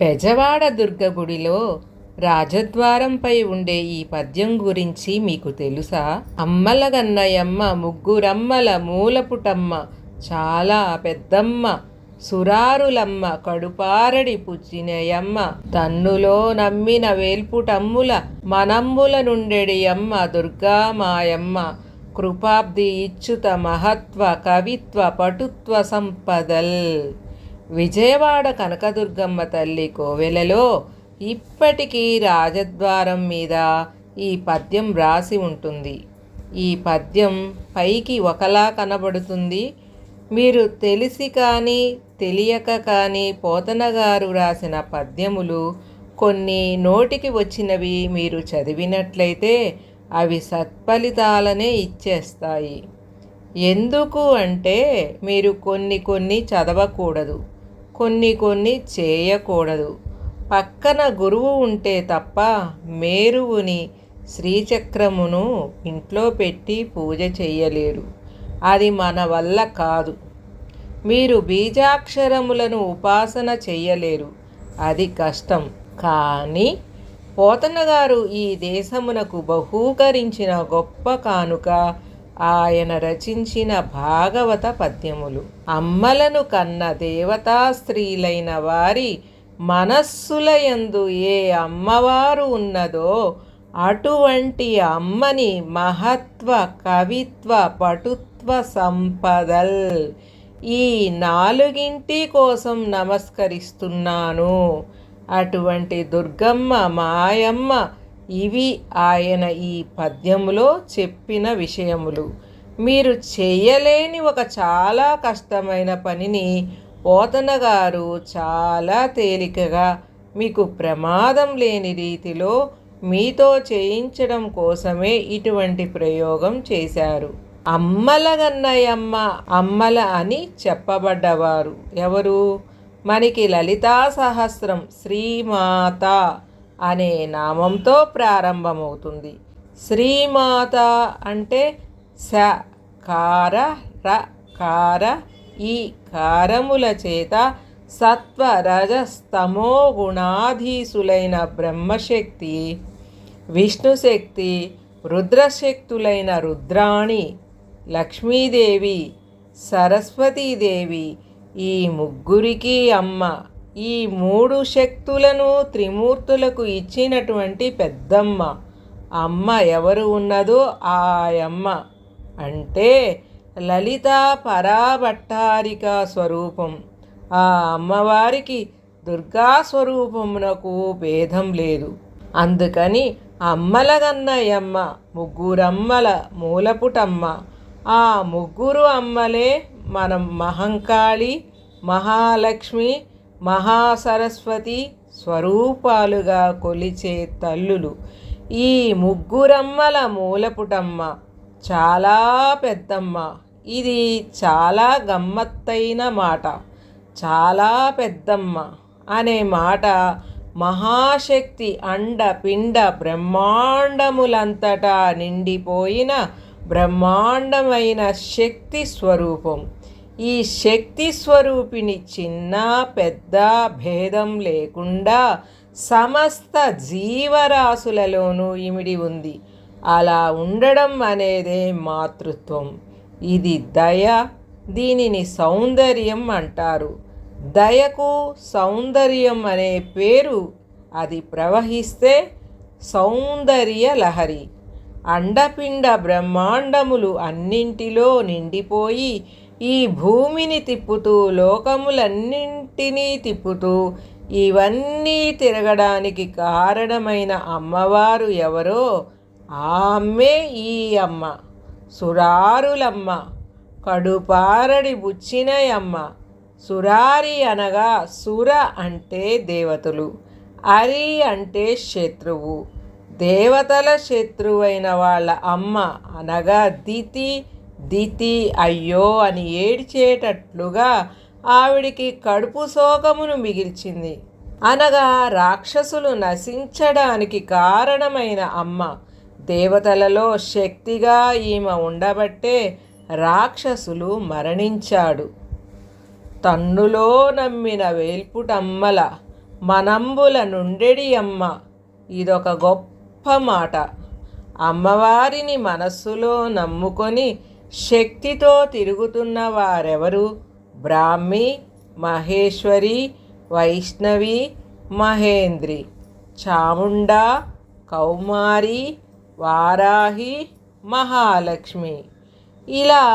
బెజవాడ దుర్గ గుడిలో రాజద్వారంపై ఉండే ఈ పద్యం గురించి మీకు తెలుసా? అమ్మల గన్నయమ్మ ముగ్గురమ్మల మూలపుటమ్మ చాలా పెద్దమ్మ సురారులమ్మ కడుపారడి పుచ్చినయమ్మ తన్నులో నమ్మిన వేల్పుటమ్ముల మనంబుల నుండెడి అమ్మ దుర్గా మాయమ్మ కృపాబ్ది ఇచ్చుత మహత్వ కవిత్వ పటుత్వ సంపదల్. విజయవాడ కనకదుర్గమ్మ తల్లి కోవెలలో ఇప్పటికీ రాజద్వారం మీద ఈ పద్యం రాసి ఉంటుంది. ఈ పద్యం పైకి ఒకలా కనబడుతుంది. మీరు తెలిసి కానీ తెలియక కానీ పోతన గారు రాసిన పద్యములు కొన్ని నోటికి వచ్చినవి మీరు చదివినట్లయితే అవి సత్ఫలితాలనే ఇచ్చేస్తాయి. ఎందుకు అంటే మీరు కొన్ని చదవకూడదు, కొన్ని చేయకూడదు. పక్కన గురువు ఉంటే తప్ప మేరువుని శ్రీచక్రమును ఇంట్లో పెట్టి పూజ చెయ్యలేరు. అది మన వల్ల కాదు. మీరు బీజాక్షరములను ఉపాసన చెయ్యలేరు. అది కష్టం. కానీ పోతన గారు ఈ దేశమునకు బహూకరించిన గొప్ప కానుక ఆయన రచించిన భాగవత పద్యములు. అమ్మలను కన్న దేవతా స్త్రీలైన వారి మనస్సులయందు ఏ అమ్మవారు ఉన్నదో అటువంటి అమ్మని మహత్వ కవిత్వ పటుత్వ సంపదల్. ఈ నాలుగింటి కోసం నమస్కరిస్తున్నాను. అటువంటి దుర్గమ్మ మాయమ్మ ఇవి ఆయన ఈ పద్యములో చెప్పిన విషయములు. మీరు చేయలేని ఒక చాలా కష్టమైన పనిని పోతన గారు చాలా తేలికగా మీకు ప్రమాదం లేని రీతిలో మీతో చేయించడం కోసమే ఇటువంటి ప్రయోగం చేశారు. అమ్మల గన్నయమ్మ అమ్మల అని చెప్పబడ్డవారు ఎవరు? మనకి లలితా సహస్రం శ్రీమాత అనే నామంతో ప్రారంభమవుతుంది. శ్రీమాత అంటే స కార ర కార ఈ కారముల చేత సత్వ రజస్తమో గుణాధీసులైన బ్రహ్మశక్తి, విష్ణుశక్తి, రుద్రశక్తులైన రుద్రాణి, లక్ష్మీదేవి, సరస్వతీదేవి ఈ ముగ్గురికి అమ్మ. ఈ మూడు శక్తులను త్రిమూర్తులకు ఇచ్చినటువంటి పెద్దమ్మ. అమ్మ ఎవరు ఉన్నదో ఆయమ్మ అంటే లలితా పరాభట్టారిక స్వరూపం. ఆ అమ్మవారికి దుర్గా స్వరూపమునకు భేదం లేదు. అందుకని అమ్మల గన్నయమ్మ ముగ్గురమ్మల మూలపుటమ్మ. ఆ ముగ్గురు అమ్మలే మనం మహంకాళి, మహాలక్ష్మి, మహాసరస్వతి స్వరూపాలుగా కొలిచే తల్లులు. ఈ ముగ్గురమ్మల మూలపుటమ్మ చాలా పెద్దమ్మ. ఇది చాలా గమ్మత్తైన మాట. చాలా పెద్దమ్మ అనే మాట మహాశక్తి అండ పిండ బ్రహ్మాండములంతటా నిండిపోయిన బ్రహ్మాండమైన శక్తి స్వరూపం. ఈ శక్తి స్వరూపిణి చిన్న పెద్ద భేదం లేకుండా సమస్త జీవరాశులలోనూ ఇమిడి ఉంది. అలా ఉండడం అనేదే మాతృత్వం. ఇది దయ. దీనిని సౌందర్యం అంటారు. దయకు సౌందర్యం అనే పేరు. అది ప్రవహిస్తే సౌందర్య లహరి. అండపిండ బ్రహ్మాండములు అన్నింటిలో నిండిపోయి ఈ భూమిని తిప్పుతూ లోకములన్నింటినీ తిప్పుతూ ఇవన్నీ తిరగడానికి కారణమైన అమ్మవారు ఎవరో ఆ అమ్మే ఈ అమ్మ. సురారులమ్మ కడుపారడి బుచ్చినయమ్మ. సురారి అనగా సుర అంటే దేవతలు, అరి అంటే శత్రువు. దేవతల శత్రువైన వాళ్ళ అమ్మ అనగా దితి. దితి అయ్యో అని ఏడ్చేటట్లుగా ఆవిడికి కడుపు శోకమును మిగిల్చింది. అనగా రాక్షసులు నశించడానికి కారణమైన అమ్మ. దేవతలలో శక్తిగా ఈమె ఉండబట్టే రాక్షసులు మరణించాడు. తన్నులో నమ్మిన వేల్పుటమ్మల మనంబుల నుండెడి అమ్మ. ఇదొక గొప్ప మాట. అమ్మవారిని మనస్సులో నమ్ముకొని శక్తితో తిరుగుతున్న వారెవరు? బ్రాహ్మి, మహేశ్వరి, వైష్ణవి, మహేంద్రి, చాముండా, కౌమారి, వారాహి, మహాలక్ష్మి, ఇలా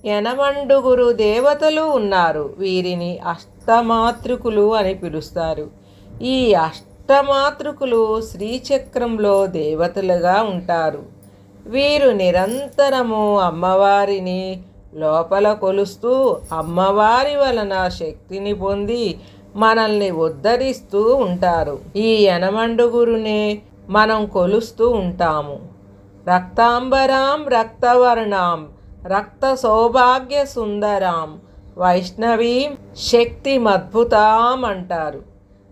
ఎనమండుగురు దేవతలు ఉన్నారు. వీరిని అష్టమాతృకులు అని పిలుస్తారు. ఈ అష్టమాతృకులు శ్రీచక్రంలో దేవతలుగా ఉంటారు. వీరు నిరంతరము అమ్మవారిని లోపల కొలుస్తూ అమ్మవారి వలన శక్తిని పొంది మనల్ని ఉద్ధరిస్తూ ఉంటారు. ఈ యనమండుగురునే మనం కొలుస్తూ ఉంటాము. రక్తాంబరాం రక్తవర్ణాం రక్త సౌభాగ్య సుందరాం వైష్ణవీం శక్తిమద్భుతాం అంటారు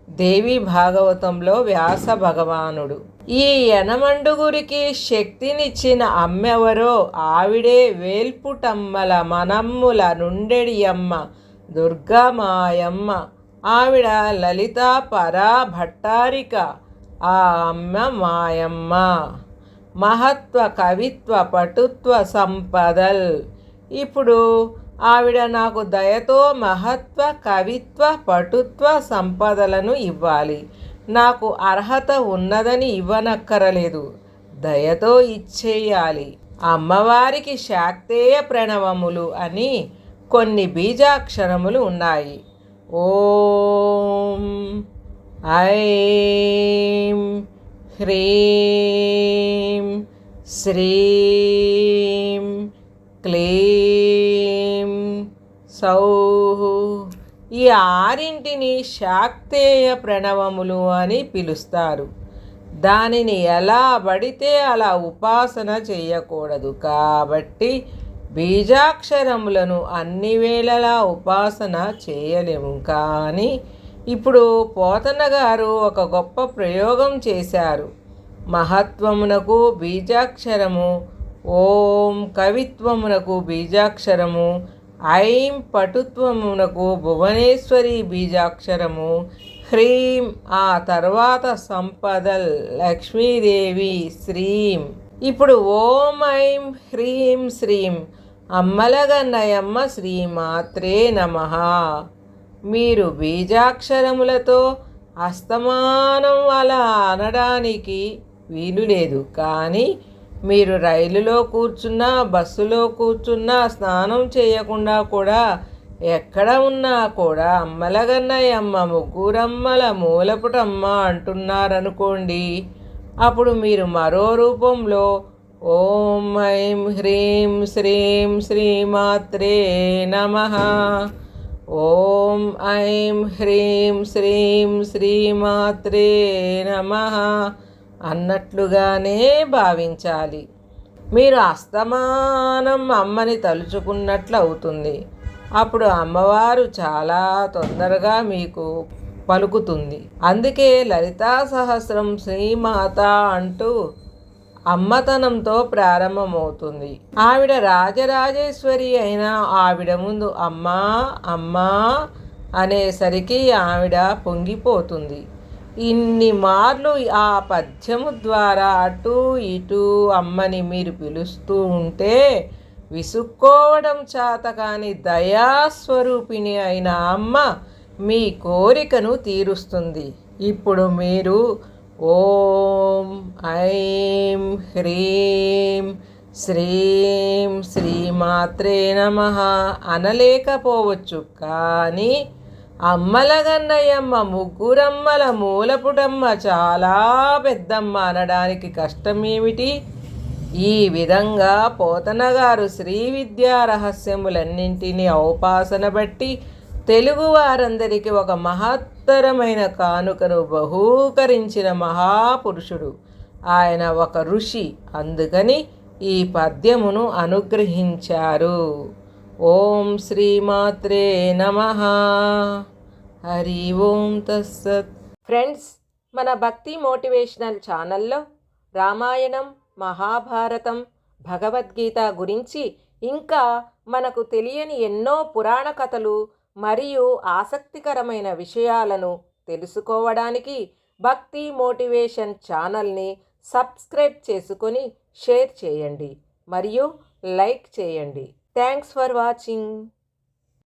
దేవి భాగవతంలో వ్యాస భగవానుడు. ఈ యనమండుగురికి శక్తినిచ్చిన అమ్మెవరో ఆవిడే వేల్పుటమ్మల మనమ్ముల నుండెడి అమ్మ దుర్గామాయమ్మ. ఆవిడ లలితా పరా భట్టారిక. ఆ అమ్మ మాయమ్మ. మహత్వ కవిత్వ పటుత్వ సంపదల్. ఇప్పుడు ఆవిడ నాకు దయతో మహత్వ కవిత్వ పటుత్వ సంపదలను ఇవ్వాలి. నాకు అర్హత ఉన్నదని ఇవ్వనక్కరలేదు, దయతో ఇచ్చేయాలి. అమ్మవారికి శాక్తేయ ప్రణవములు అని కొన్ని బీజాక్షరములు ఉన్నాయి. ఓం ఐం హ్రీం శ్రీం క్లీం సౌః. ఈ ఆరింటిని శాక్తేయ ప్రణవములు అని పిలుస్తారు. దానిని ఎలా పడితే అలా ఉపాసన చేయకూడదు. కాబట్టి బీజాక్షరములను అన్ని వేళలా ఉపాసన చేయలేము. కానీ ఇప్పుడు పోతన గారు ఒక గొప్ప ప్రయోగం చేశారు. మహత్వమునకు బీజాక్షరము ఓం, కవిత్వమునకు బీజాక్షరము ఐం, పటుత్వమునకు భువనేశ్వరి బీజాక్షరము హ్రీం, ఆ తర్వాత సంపదల్ లక్ష్మీదేవి శ్రీం. ఇప్పుడు ఓం ఐం హ్రీం శ్రీం అమ్మలగన్నయమ్మ శ్రీమాత్రే నమః. మీరు బీజాక్షరములతో అస్తమానం అలా అనడానికి వీలు లేదు. కానీ మీరు రైలులో కూర్చున్నా, బస్సులో కూర్చున్నా, స్నానం చేయకుండా కూడా ఎక్కడ ఉన్నా కూడా అమ్మలగన్నయమ్మ ముగ్గురమ్మల మూలపుటమ్మ అంటున్నారనుకోండి. అప్పుడు మీరు మరో రూపంలో ఓం ఐం హ్రీం శ్రీం శ్రీమాత్రే నమః, ఓం ఐం హ్రీం శ్రీం శ్రీమాత్రే నమః అన్నట్లుగానే భావించాలి. మీరు అస్తమానం అమ్మని తలుచుకున్నట్లు అవుతుంది. అప్పుడు అమ్మవారు చాలా తొందరగా మీకు పలుకుతుంది. అందుకే లలితా సహస్రం శ్రీమాత అంటూ అమ్మతనంతో ప్రారంభమవుతుంది. ఆవిడ రాజరాజేశ్వరి అయినా ఆవిడ ముందు అమ్మా అమ్మా అనేసరికి ఆవిడ పొంగిపోతుంది. ఇన్ని మార్లు ఆ పద్యము ద్వారా అటు ఇటు అమ్మని మీరు పిలుస్తూ ఉంటే విసుక్కోవడం చేత కాని దయాస్వరూపిణి అయిన అమ్మ మీ కోరికను తీరుస్తుంది. ఇప్పుడు మీరు ఓం ఐం హ్రీం శ్రీం శ్రీమాత్రే నమః అనలేకపోవచ్చు. కానీ అమ్మలగన్నయమ్మ ముగ్గురమ్మల మూలపుటమ్మ చాలా పెద్దమ్మ అనడానికి కష్టమేమిటి? ఈ విధంగా పోతనగారు శ్రీ విద్యా రహస్యములన్నింటినీ ఔపాసన బట్టి తెలుగు వారందరికీ ఒక మహత్తరమైన కానుకను బహూకరించిన మహాపురుషుడు. ఆయన ఒక ఋషి. అందుకని ఈ పద్యమును అనుగ్రహించారు. ఓం శ్రీమాత్రే నమః. హరి ఓం తస్సత్. ఫ్రెండ్స్, మన భక్తి మోటివేషనల్ ఛానల్లో రామాయణం, మహాభారతం, భగవద్గీత గురించి ఇంకా మనకు తెలియని ఎన్నో పురాణ కథలు మరియు ఆసక్తికరమైన విషయాలను తెలుసుకోవడానికి భక్తి మోటివేషన్ ఛానల్ని సబ్స్క్రైబ్ చేసుకొని షేర్ చేయండి మరియు లైక్ చేయండి. Thanks for watching.